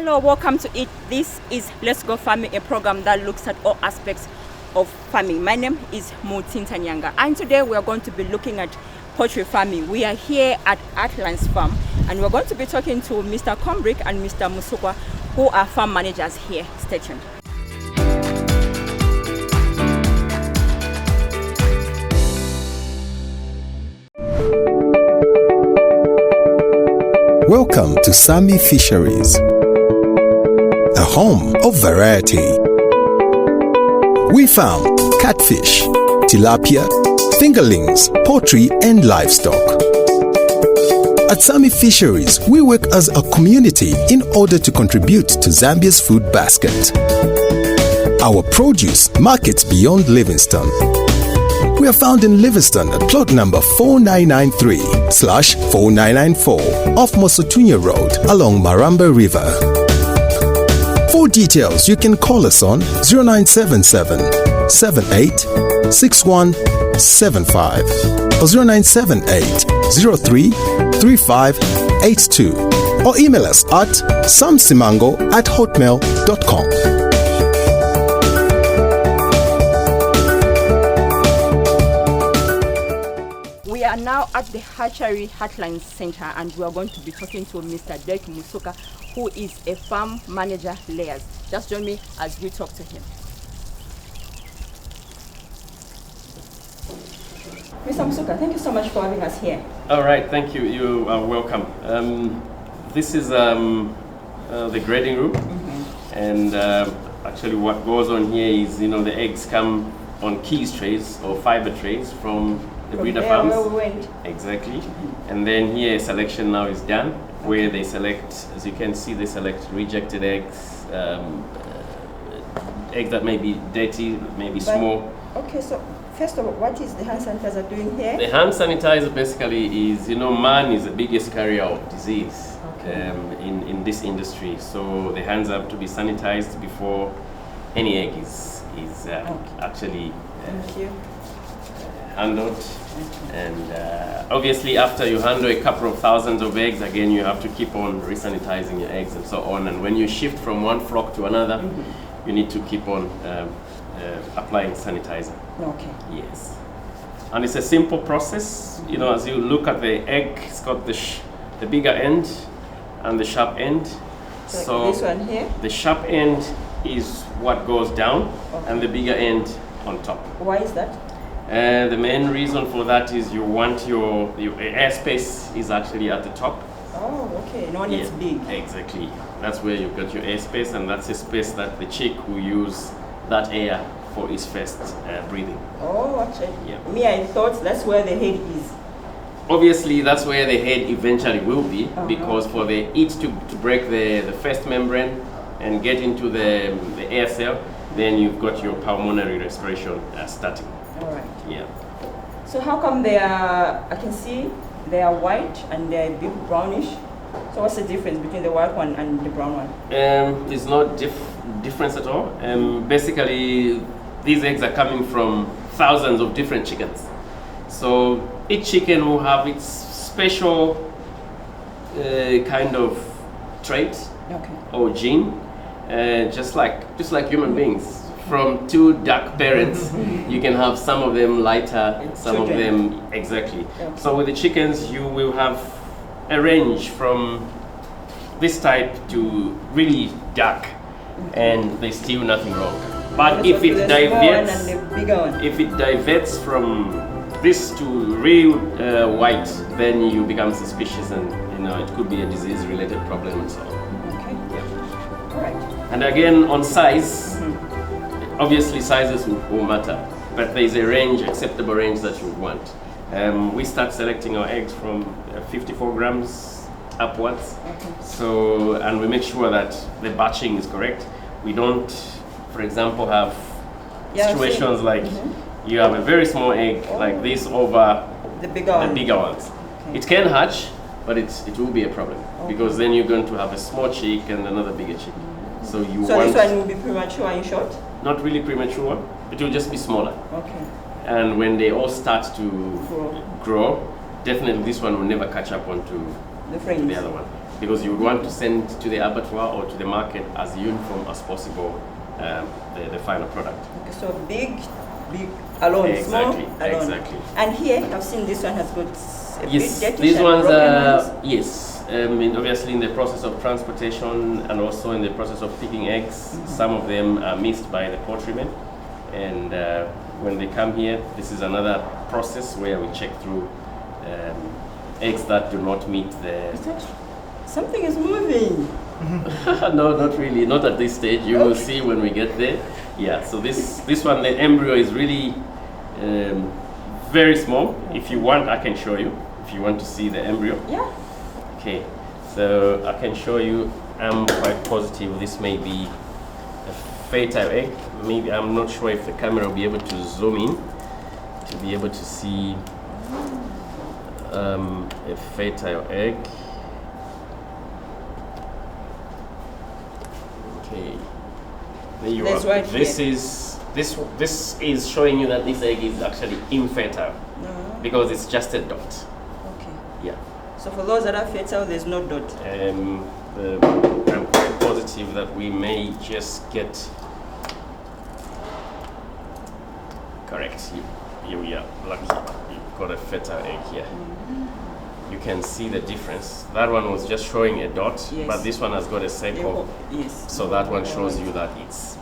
Hello, welcome to it. This is Let's Go Farming, a program that looks at all aspects of farming. My name is Mutinta Nyanga, and today we are going to be looking at poultry farming. We are here at Atlan's Farm, and we're going to be talking to Mr. Combrick and Mr. Musukwa, who are farm managers here. Stay tuned. Welcome to Sami Fisheries, a home of variety. We farm catfish, tilapia, fingerlings, poultry, and livestock. At Sami Fisheries, we work as a community in order to contribute to Zambia's food basket. Our produce markets beyond Livingstone. We are found in Livingstone at plot number 4993/4994 off Mosotunya Road along Maramba River. For details, you can call us on 0977 78 6175 or 0978 03 3582 or email us at samsimango@hotmail.com. We are now at the Hatchery Heartline Center, and we are going to be talking to Mr. Derek Musuka, who is a farm manager layers. Just join me as we talk to him. Mr. Musuka, thank you so much for having us here. All right, thank you. You are welcome. This is the grading room, and actually what goes on here is, the eggs come on keys trays or fiber trays from the breeder farms. Where we went. Exactly. And then here selection now is done, where they select, as you can see, they select rejected eggs, eggs that may be dirty, maybe small. Okay, so first of all, what is the hand sanitizer doing here? The hand sanitizer basically is, man is the biggest carrier of disease in this industry. So the hands have to be sanitized before any egg is actually handled. And obviously after you handle a couple of thousands of eggs, again you have to keep on resanitizing your eggs and so on. And when you shift from one flock to another, you need to keep on applying sanitizer. Okay. Yes. And it's a simple process. As you look at the egg, it's got the bigger end and the sharp end. So this one here? The sharp end is what goes down, and the bigger end on top. Why is that? The main reason for that is you want your airspace is actually at the top. Oh, okay. No one is big. Exactly. That's where you've got your airspace, and that's a space that the chick will use that air for its first breathing. Oh, actually. Yeah. Me, I thought that's where the head is. Obviously, that's where the head eventually will be, because for the heat to break the first membrane and get into the air cell, then you've got your pulmonary respiration starting. All right. Yeah. So how come they are, I can see they are white and they're a bit brownish. So what's the difference between the white one and the brown one? It's not difference at all. Basically, these eggs are coming from thousands of different chickens. So each chicken will have its special kind of trait or gene, just like human beings. From two dark parents, you can have some of them lighter, some of them exactly. Okay. So with the chickens, you will have a range from this type to really dark, and there's still nothing wrong. But if it diverts from this to real white, then you become suspicious, and it could be a disease-related problem and so on. Okay. Yeah. All right. And again, on size. Obviously sizes will matter, but there's a range, acceptable range that you want. We start selecting our eggs from 54 grams upwards. So, and we make sure that the batching is correct. We don't, for example, have situations like you have a very small egg like this over the bigger ones. Okay. It can hatch, but it will be a problem because then you're going to have a small chick and another bigger chick. So this one will be premature in short? Not really premature, it will just be smaller. Okay. And when they all start to grow, definitely this one will never catch up onto the other one. because you would want to send to the abattoir or to the market as uniform as possible the final product. Okay, so big alone, Exactly, small alone. exactly. And here, I've seen this one has got a Yes, bit dirty these and ones broken are, ones. yes, obviously in the process of transportation and also in the process of picking eggs, some of them are missed by the poultrymen. And when they come here, this is another process where we check through eggs that do not meet the... Something is moving. No, not really, not at this stage. You will see when we get there. Yeah, so this one, the embryo is really very small. If you want, I can show you. If you want to see the embryo. Yeah. Okay, so I can show you. I'm quite positive this may be a fertile egg. Maybe, I'm not sure if the camera will be able to zoom in to be able to see a fertile egg. Okay, there you There's are. right This here. this is showing you that this egg is actually infertile because it's just a dot. Okay. Yeah. So for those that are fertile, there's no dot. I'm quite positive that we may just get correct. You are lucky. You've got a fertile egg here. You can see the difference. That one was just showing a dot, Yes. but this one has got a circle. Yes. So that one shows you that it's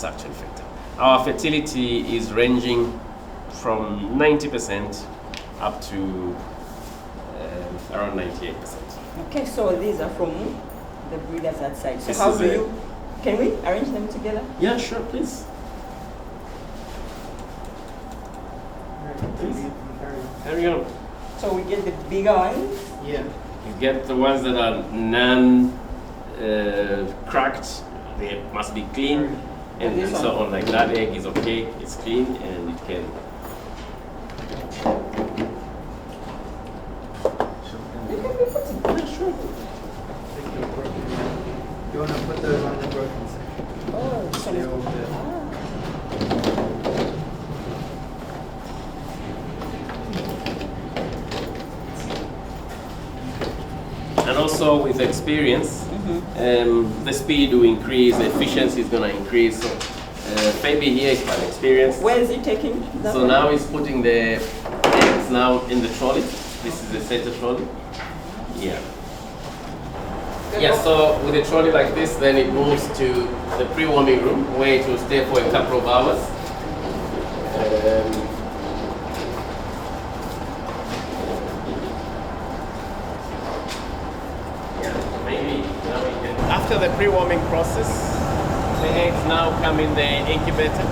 actually fertile. Our fertility is ranging from 90% up to around 98%. Okay, so these are from the breeders outside. So This how is do a- you? Can we arrange them together? Yeah, sure, please. Please. Carry on. So we get the bigger ones. Yeah. You get the ones that are cracked, they must be clean, and this so one? on. Like that egg is okay, it's clean, and it can. You can be putting. Yeah, sure. You want to put those on the broken section? Oh, this one They're is. all good. And also with experience, the speed will increase, the efficiency is going to increase. So Fabi here is an experience. Where is he taking? That So one? now he's putting the eggs now in the trolley. This is the setter trolley. Yeah. Yeah, so with a trolley like this, then it moves to the pre-warming room where it will stay for a couple of hours. Maybe now we can. After the pre-warming process, the eggs now come in the incubator.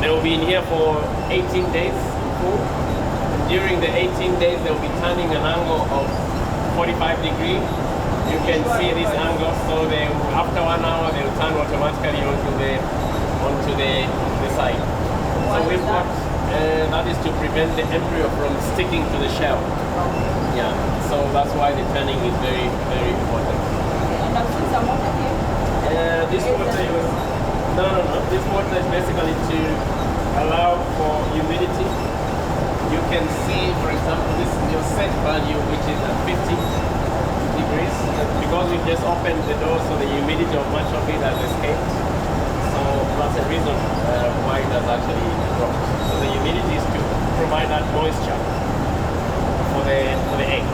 They will be in here for 18 days full. During the 18 days, they'll be turning an angle of 45 degrees. You can see this angle, so they will, after 1 hour, they will turn automatically onto the side. So we've got, that is to prevent the embryo from sticking to the shell. Yeah, so that's why the turning is very, very important. And I've seen some water here. This water is, no. This water is basically to allow for humidity. You can see, for example, this is your set value, which is at 50 degrees. Because we just opened the door, so the humidity of much of it has escaped. So that's the reason why it has actually dropped. So the humidity is to provide that moisture for the egg.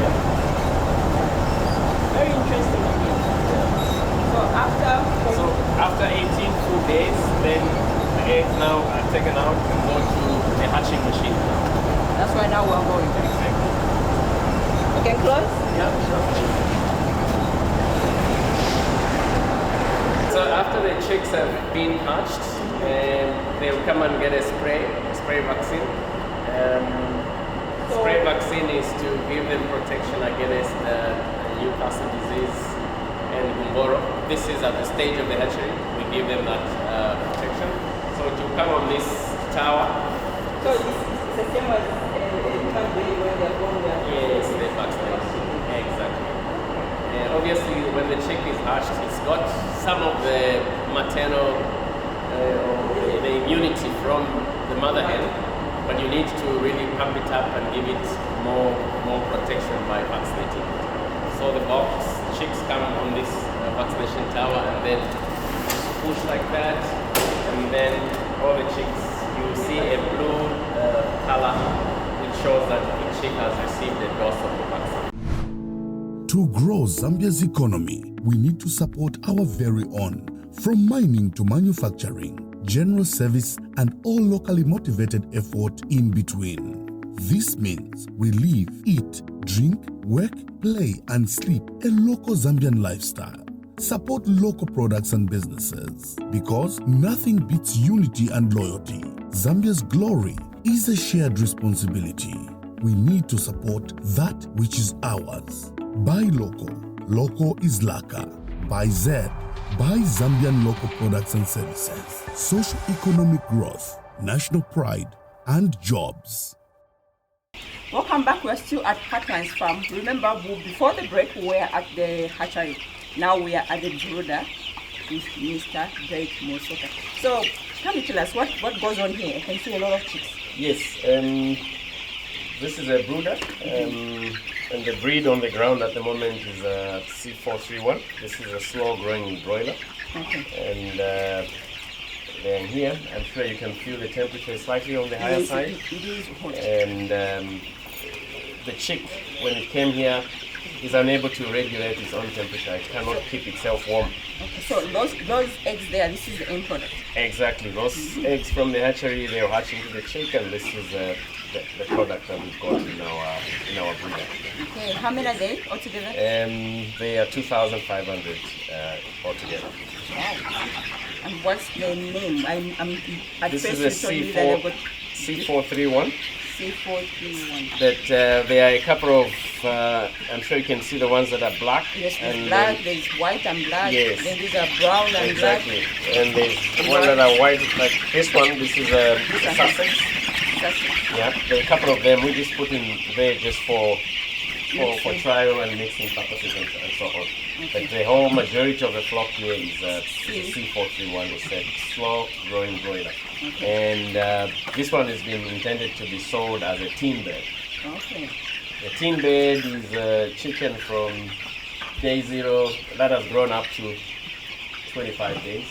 Yeah. Very interesting. So After 18 full days, then the eggs now are taken out and go to the hatching machine. that's why now we're going. Exactly. You can close. Yeah, sure. So after the chicks have been hatched, they'll come and get a spray vaccine. Spray vaccine is to give them protection against Newcastle disease and Gumboro. This is at the stage of the hatchery. We give them that protection. So to come on this tower, So it's the same as human being when they're born. yes, the vaccination. Exactly. Obviously, when the chick is hatched, it's got some of the maternal, the immunity from the mother hen, but you need to really pump it up and give it more protection by vaccinating. So the box chicks come on this vaccination tower and then push like that, and then all the chicks, you see a blue color which shows that each chick has received a dose of the vaccine. To grow Zambia's economy, we need to support our very own, from mining to manufacturing, general service, and all locally motivated effort in between. This means we live, eat, drink, work, play, and sleep a local Zambian lifestyle. Support local products and businesses, because nothing beats unity and loyalty. Zambia's glory is a shared responsibility. We need to support that which is ours. Buy local. Local is Laka. Buy Z. Buy Zambian local products and services. Socio-economic growth, national pride, and jobs. Welcome back. We're still at Hatline's farm. Remember, before the break, we were at the hatchery. Now we are at the brooder with Mr. Drake Mosoka. So, can you tell us what goes on here? I can see a lot of chicks. Yes, this is a brooder, and the breed on the ground at the moment is C431. This is a slow-growing broiler. Okay. And then here, I'm sure you can feel the temperature is slightly on the higher side. It is hot. And the chick, when it came here, is unable to regulate its own temperature. It cannot keep itself warm. Okay, so those eggs there, this is the end product. Exactly. Those eggs from the hatchery, they're hatching to the chick, and this is the product that we've got in our brooder. Okay, how many are they altogether? They are 2,500 altogether. Wow. And what's the name? This is a C431. C431. That there are a couple of, I'm sure you can see the ones that are black. Yes, there's and black, there's white and black. Yes. Then these are brown and exactly. And there's one that are white, like this one. This is a Sussex. Yeah, there are a couple of them. We just put in there just for trial and mixing purposes and so on. Okay. But the whole majority of the flock here is C431. It's a slow-growing broiler. Okay. And this one has been intended to be sold as a teen bird. Okay. The teen bird is a chicken from day 0 that has grown up to 25 days.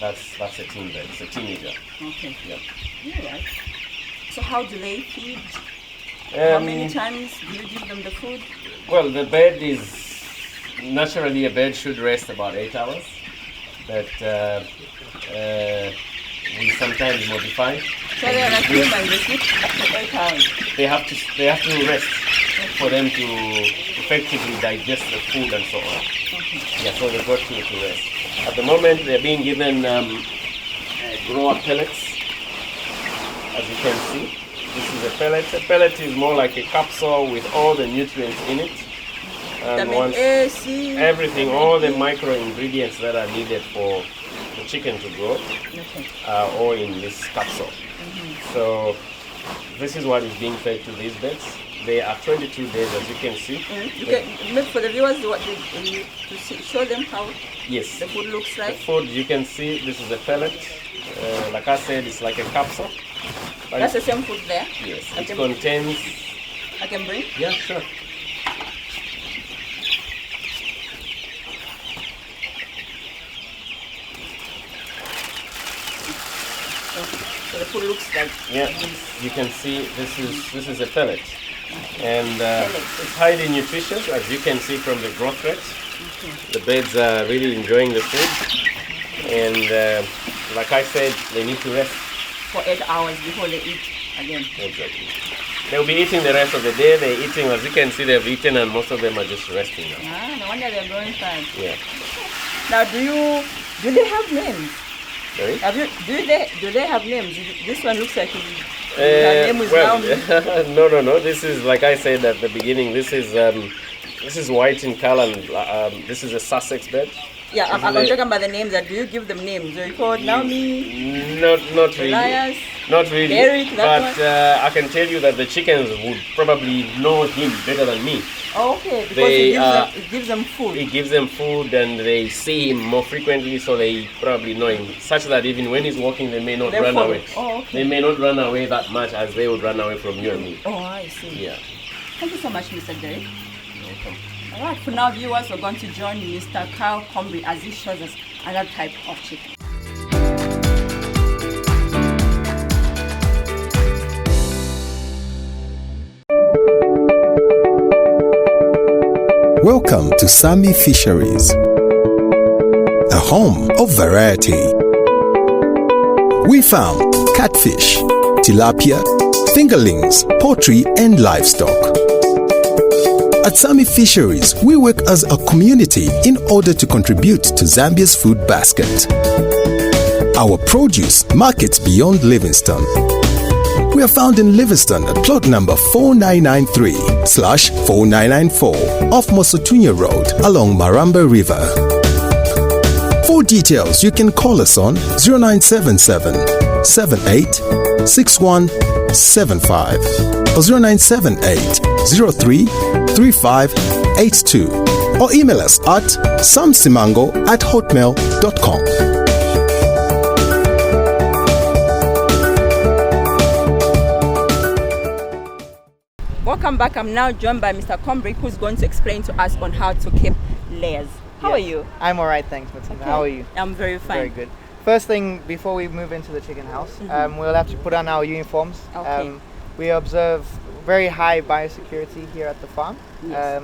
That's a teen bird. It's a teenager. Okay. Yeah. All right. So how do they feed? How many times do you give them the food? Well, the bird is naturally, a bird should rest about 8 hours, but we sometimes modify. So they are like humans, they sleep for 8 hours. They have to rest for them to effectively digest the food and so on. Okay. Yeah, so they've got to rest. At the moment, they're being given grower pellets, as you can see. This is a pellet. A pellet is more like a capsule with all the nutrients in it. And Vitamin A, C, everything, all the micro ingredients that are needed for the chicken to grow are all in this capsule. So this is what is being fed to these birds. They are 22 days, as you can see. You can make for the viewers to show them how yes, the food looks like. The food, you can see, this is a pellet. Like I said, it's like a capsule. That's the same food there? Yes, it contains... I can bring? Yeah, sure. So the food looks like... Yeah, you can see this is a pellet. And it's highly nutritious, as you can see from the growth rate. The birds are really enjoying the food. And like I said, they need to rest. For 8 hours before they eat again. Exactly. They'll be eating the rest of the day. They're eating, as you can see, they've eaten, and most of them are just resting now. Ah, no wonder they're growing fast. Yeah. Now, do they have names? Sorry? Do they have names? This one looks like her name is no. This is, like I said at the beginning, this is white in color, and this is a Sussex bird. Yeah, I'm talking about the names. Do you give them names? Are you called Naomi? Not really. Elias? Not really. Eric, that but I can tell you that the chickens would probably know him better than me. Okay, because They, it gives them food. He gives them food and they see him more frequently, so they probably know him. Such that even when he's walking, they may not They run follow. away. Oh, okay. They may not run away that much as they would run away from you and me. Oh, I see. Yeah. Thank you so much, Mr. Derek. All right, for now, viewers, we're going to join Mr. Carl Combry as he shows us another type of chicken. Welcome to Sami Fisheries, a home of variety. We farm catfish, tilapia, fingerlings, poultry, and livestock. At Sami Fisheries, we work as a community in order to contribute to Zambia's food basket. Our produce markets beyond Livingstone. We are found in Livingstone at plot number 4993/4994 off Mosotunya Road along Maramba River. For details, you can call us on 0977 78 6175 or 0978 03 3582 or email us at samsimango@hotmail.com. Welcome back. I'm now joined by Mr. Combry, who's going to explain to us on how to keep layers. How are you? I'm alright, thanks, Matilda. Okay. How are you? I'm very fine. Very good. First thing, before we move into the chicken house, we'll have to put on our uniforms. Okay. We observe very high biosecurity here at the farm. Yes.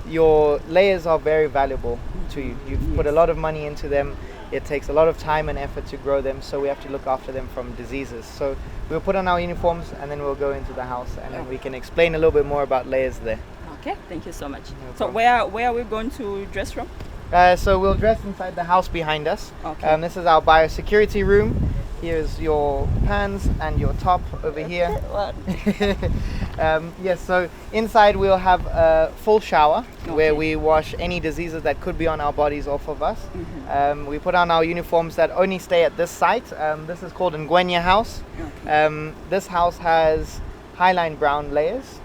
Your layers are very valuable to you. You've put a lot of money into them. It takes a lot of time and effort to grow them, so we have to look after them from diseases. So we'll put on our uniforms and then we'll go into the house and then we can explain a little bit more about layers there. Okay, thank you so much. No So problem. where are we going to dress from? So we'll dress inside the house behind us. Okay. This is our biosecurity room. Here's your pans and your top over here. What? Yes, so inside we'll have a full shower where Okay. we wash any diseases that could be on our bodies off of us. We put on our uniforms that only stay at this site. This is called Ngwenya House. Okay. This house has highline brown layers.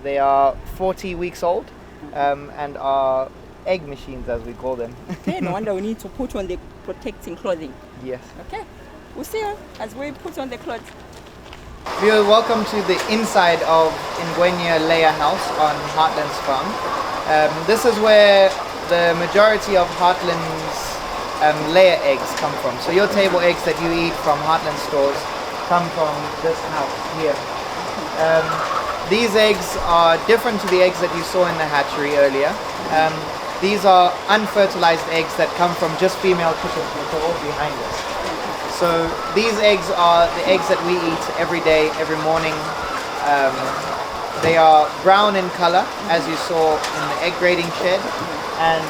They are 40 weeks old and are egg machines, as we call them. Okay, no wonder we need to put on the protecting clothing. Yes. Okay, we'll see you as we put on the clothes. Viewers, welcome to the inside of Ngwenya Layer House on Heartland's farm. This is where the majority of Heartland's layer eggs come from. So your table eggs that you eat from Heartland stores come from this house here. These eggs are different to the eggs that you saw in the hatchery earlier. These are unfertilized eggs that come from just female chickens, which are all behind us. So these eggs are the eggs that we eat every day, every morning. They are brown in color, as you saw in the egg grading shed, and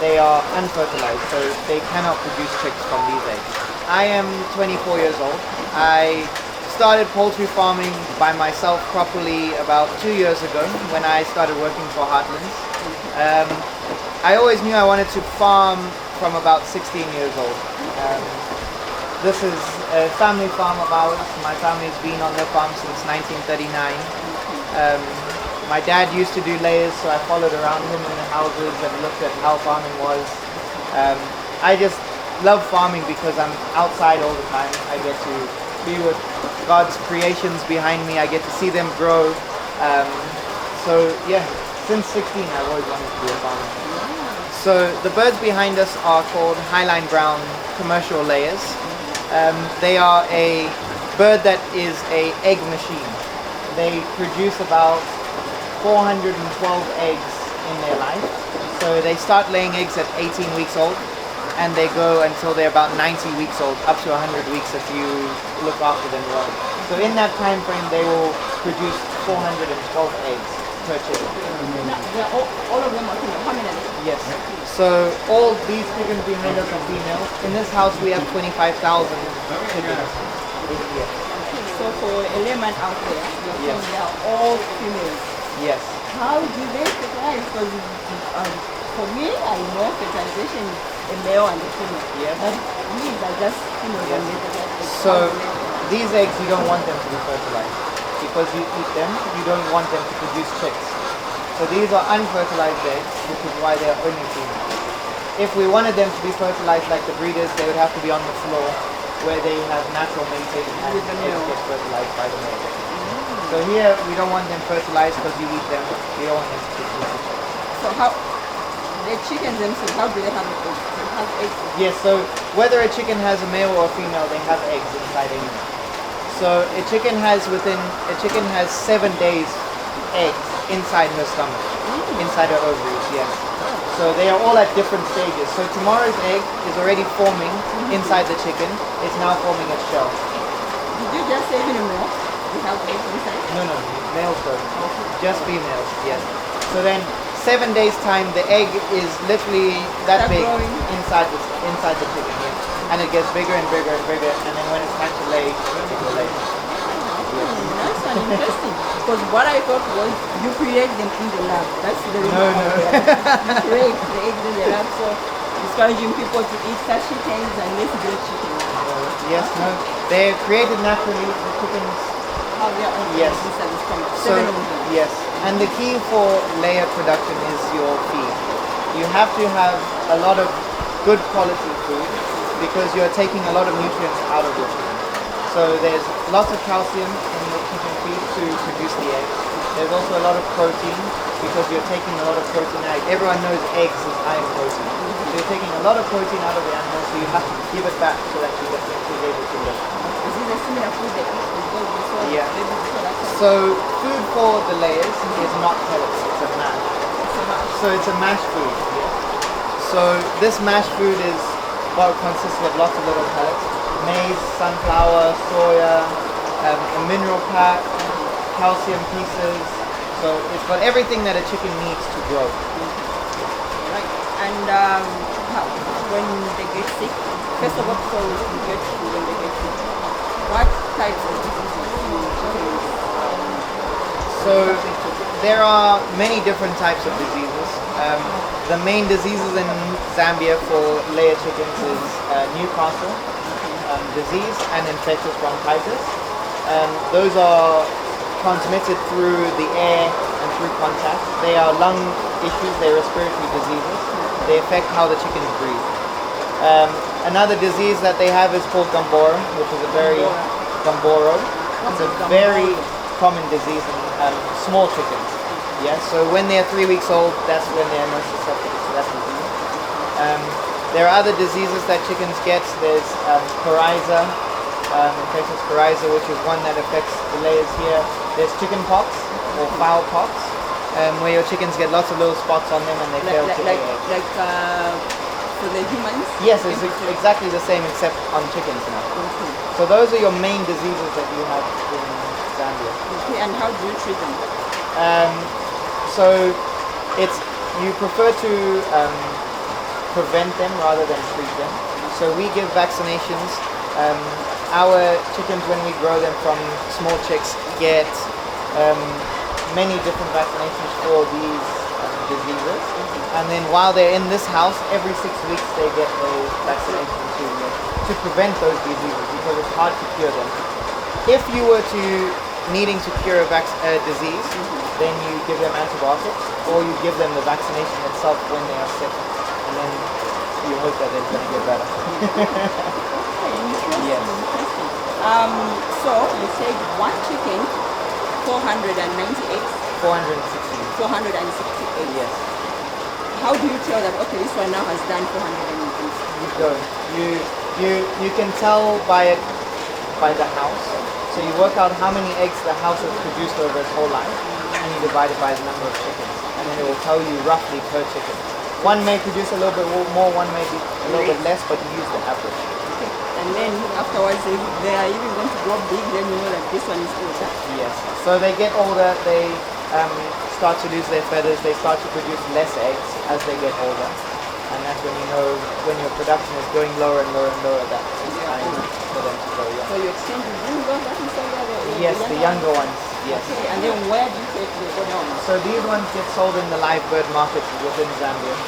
they are unfertilized, so they cannot produce chicks from these eggs. I am 24 years old. I started poultry farming by myself properly about 2 years ago when I started working for Heartlands. I always knew I wanted to farm from about 16 years old. This is a family farm of ours. My family's been on their farm since 1939. My dad used to do layers, so I followed around him in the houses and looked at how farming was. I just love farming because I'm outside all the time. I get to be with God's creations behind me. I get to see them grow. So yeah, since 16 I've always wanted to be a farmer. So the birds behind us are called Highline Brown commercial layers. They are a bird that is an egg machine. They produce about 412 eggs in their life. So they start laying eggs at 18 weeks old and they go until they're about 90 weeks old, up to 100 weeks if you look after them well. So in that time frame they will produce 412 eggs per chicken. All of them are female. How many? Yes. So all these chickens behind us are females. In this house we have 25,000 chickens in here. So for a layman out there, you're saying they are all females. Yes. How do they fertilize? Because for me, I know fertilization is a male and a female. Yes. But these are just females and they fertilize. So These eggs, you don't want them to be fertilized because you eat them, you don't want them to produce chicks. So these are unfertilized eggs, which is why they are only female. If we wanted them to be fertilized like the breeders, they would have to be on the floor where they have natural mating and With the eggs male. get fertilized by the male. So here, we don't want them fertilized because you eat them. We don't want them to produce the chicks. So how the chickens themselves? How do they have eggs? They have eggs. Yes, so whether a chicken has a male or a female, they have eggs inside anyway. So a chicken has 7 days eggs inside her stomach, inside her ovaries, yes. So they are all at different stages. So tomorrow's egg is already forming inside the chicken. It's now forming its shell. Did you just say even more? You have eggs inside? No, males don't. Just females, yes. So then 7 days time, the egg is literally that Start big growing. inside the chicken, yes. And it gets bigger and bigger and bigger, and then when it's time to lay, it will lay. Nice and interesting. Because what I thought was you create them in the lab. That's the reason. No. You create the eggs in the lab, so discouraging people to eat such chickens and let's grow chickens. Yes, no. They're created naturally, the chickens. Have their own Yes. eggs inside the stomach. So, 7 of them. yes. And the key for layer production is your feed. You have to have a lot of good quality food because you're taking a lot of nutrients out of your chicken. So there's lots of calcium in the chicken feed to produce the eggs. There's also a lot of protein because you're taking a lot of protein out. Everyone knows eggs is high in protein. So you're taking a lot of protein out of the animal, so you have to give it back so that you get able to live. Is this a similar food they eat as well? Yeah. Maybe before that time? So food for the layers is not pellets, it's a mash. So it's a mash food. So this mash food is consists of lots of little pellets. Maize, sunflower, soya, a mineral pack, calcium pieces. So it's got everything that a chicken needs to grow. Right. And when they get sick, first of all, before we get to when they get sick, what types of diseases do chickens? So there are many different types of diseases. The main diseases in Zambia for layer chickens is Newcastle disease and infectious bronchitis. Those are transmitted through the air and through contact. They are lung issues, they're respiratory diseases. They affect how the chickens breathe. Another disease that they have is called Gamboro, which is a very Gamboro. It's a very common disease in small chickens. Yes, so when they're 3 weeks old, that's when they're most susceptible to that disease. There are other diseases that chickens get. There's coryza, infectious coryza, which is one that affects the layers here. There's chicken pox or fowl pox, where your chickens get lots of little spots on them and they fail to lay eggs. For the humans? Yes, it's exactly the same except on chickens now. Okay. So those are your main diseases that you have in Zambia. Okay, and how do you treat them? So you prefer to prevent them rather than treat them. So we give vaccinations. Our chickens, when we grow them from small chicks, get many different vaccinations for these diseases. And then while they're in this house, every 6 weeks they get a vaccination to prevent those diseases because it's hard to cure them. If you were needing to cure a disease, then you give them antibiotics or you give them the vaccination itself when they are sick, and then you hope that they're going to get better. Yes. So you said one chicken, 490 eggs. 416. 468. Yes. How do you tell that? Okay, this one now has done 480. You don't. You can tell by the house. So you work out how many eggs the house has produced over its whole life, and you divide it by the number of chickens, and then it will tell you roughly per chicken. One may produce a little bit more, one may be a little bit less, but you use the average. Okay. And then afterwards, if they are even going to grow big, then you know that this one is older. Yes. So they get older, they start to lose their feathers, they start to produce less eggs as they get older. And that's when you know when your production is going lower and lower and lower, that it's time for them to go. Yeah. So you exchange the younger ones inside the Yes, the younger ones. Yes. Okay, and then where do you take the older ones? So these ones get sold in the live bird market within Zambia.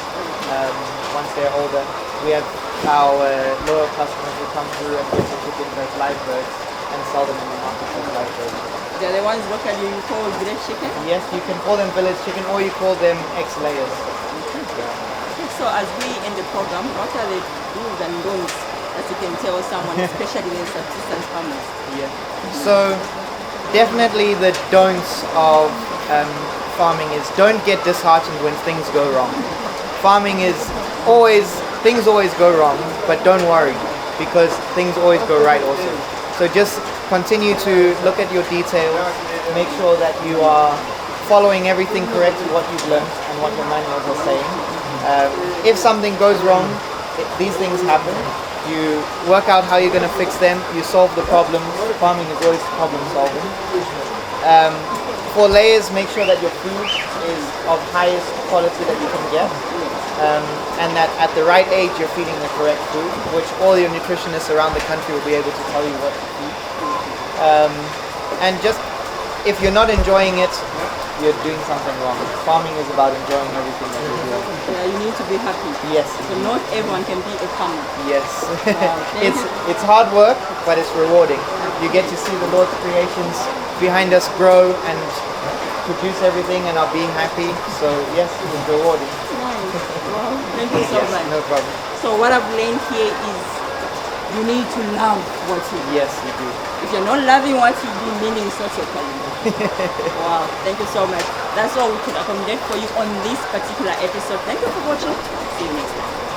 Once they're older, we have our loyal customers who come through and get the chickens as live birds, and sell them in the market as live birds. They're the ones locally you call village chicken. Yes, you can call them village chicken or you call them X-layers. Okay, so as we end the program, what are the do's and don'ts that you can tell someone, especially in subsistence farmers? Yeah. So definitely the don'ts of farming is don't get disheartened when things go wrong. Farming is things always go wrong, but don't worry because things always go right also. So just continue to look at your details, make sure that you are following everything correctly, what you've learned and what your manuals are saying. If something goes wrong, these things happen. You work out how you're going to fix them, you solve the problems. Farming is always problem solving. For layers, make sure that your food is of highest quality that you can get. And that at the right age you're feeding the correct food, which all your nutritionists around the country will be able to tell you what to feed. And just, if you're not enjoying it, you're doing something wrong. Farming is about enjoying everything that you're doing. Yeah, you need to be happy. Yes. So not everyone can be a farmer. Yes. Wow. It's hard work, but it's rewarding. You get to see the Lord's creations behind us grow and produce everything and are being happy. So yes, it's rewarding. Nice. Wow. Thank you so much. No problem. So what I've learned here is you need to love what you do. Yes, you do. If you're not loving what you do, meaning it's not your calling. Wow, thank you so much. That's all we could accommodate for you on this particular episode. Thank you for watching. See you next time.